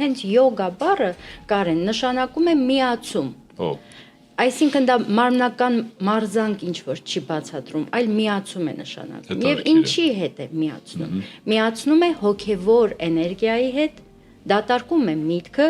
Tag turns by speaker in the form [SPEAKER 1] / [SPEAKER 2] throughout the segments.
[SPEAKER 1] հենց յոգա բառը Կարեն նշանակում է միացում։ Այսինքն դա մարմնական մարզանք ինչ որ չի բացատրում, այլ միացում է նշանակում։ Եվ ինչի հետ է միացնում։ Միացնում է հոգևոր էներգիայի հետ, դատարկում է միտքը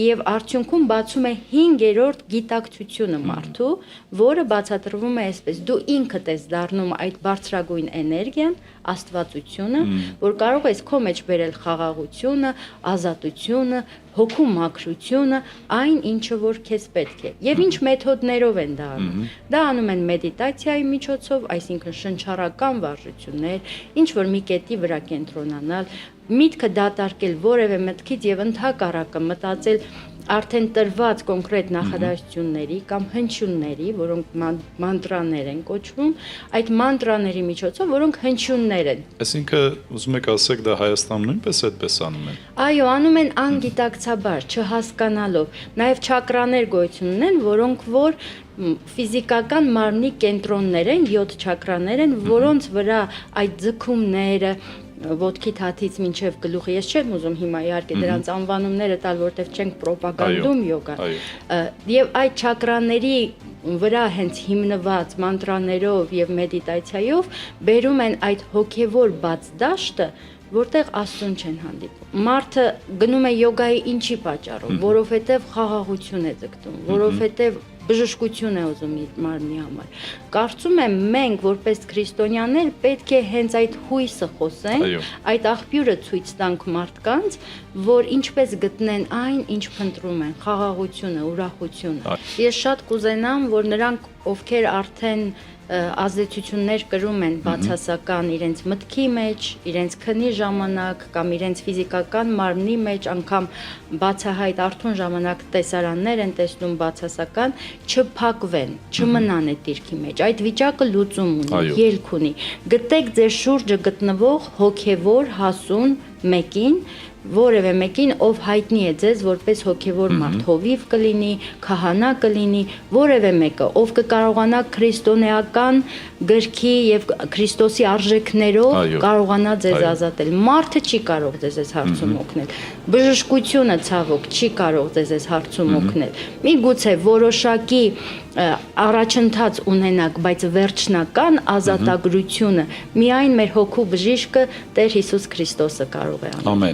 [SPEAKER 1] եւ արդյունքում բացում է 5-րդ գիտակցությունը մարդու, որը բացատրվում է այսպես. դու ինքդ ես դառնում այդ բարձրագույն էներգիան, աստվածությունը, որ կարող ես քո մեջ բերել խաղաղությունը, ազատությունը, հոգու մաքրությունը, այն ինչը որ քեզ պետք է։ Եվ ինչ մեթոդներով են դա անում։ Դա անում են մեդիտացիայի միջոցով, այսինքն շնչառական վարժություններ, ինչ որ մի կետի վրա կենտրոնանալ, միտքը դատարկել որևէ մտքից եւ ընդհակառակը մտածել արդեն տրված կոնկրետ նախադասությունների կամ հնչյունների, որոնք մանտրաներ են կոչվում, այդ մանտրաների միջոցով, որոնք հնչյուններ են։
[SPEAKER 2] Այսինքն ուզում եք ասեք դա Հայաստանում նույնպես այդպես անում են։
[SPEAKER 1] Այո, անում են անգիտակցաբար, չհասկանալով։ Նաև չակրաներ գոյություն ունեն, որոնք որ ֆիզիկական մարմնի կենտրոններ են, 7 չակրաներ են, որոնց վրա այդ ձգումները ոտքի թաթից մինչև գլուխը, ես չեմ ուզում հիմա իհարկե դրանց անվանումները տալ, որտեղ չենք պրոպագանդում յոգա, եւ այդ չակրաների վրա հենց հիմնված մանտրաներով եւ մեդիտացիայով բերում են այդ հոգեվոր բաց դաշտը, որտեղ Աստծուն չեն հանդիպում։ Մարդը գնում է յոգայի ինչի պատճառով, որովհետեւ խաղաղություն է ձգտում, որովհետեւ բժշկություն է ուզում իր մարմնի համար։ Կարծում եմ մենք որպես քրիստոնյաներ պետք է հենց այդ հույսը խոսենք, այդ աղբյուրը ցույց տանք մարդկանց, որ ինչպես գտնեն այն, ինչ փնտրում են, խաղաղությունը, ուրախությունը։ Ես շատ կուզենամ, որ նրանք, ովքեր արդեն ազդեցություններ կրում են բացասական իրենց մտքի մեջ, իրենց քնի ժամանակ կամ իրենց ֆիզիկական մարմնի մեջ, անգամ բացահայտ արթուն ժամանակ տեսարաններ են տեսնում բացասական, չփակվեն, չմնան այդ դիրքի մեջ։ Այդ վիճակը լուծում ունի, ելք ունի։ Գտեք ձեր շուրջը գտնվող հոգևոր հասուն մեկին, որևէ մեկին, ով հայտնի է ձեզ որպես հոգևոր մարդ, հովիվ կլինի, քահանա կլինի, որևէ մեկը, ով կկարողանա քրիստոնեական գրքի եւ Քրիստոսի արժեքներով կարողանա ձեզ ազատել։ Մարդը չի կարող ձեզ այս հարցում օգնել։ Բժշկությունը ցավոք չի կարող ձեզ այս հարցում օգնել։ Միգուցե որոշակի առաջընթաց ունենակ, բայց վերջնական ազատագրությունը միայն մեր հոգու բժիշկը Տեր Հիսուս Քրիստոսը կարող է անել։
[SPEAKER 2] Ամեն։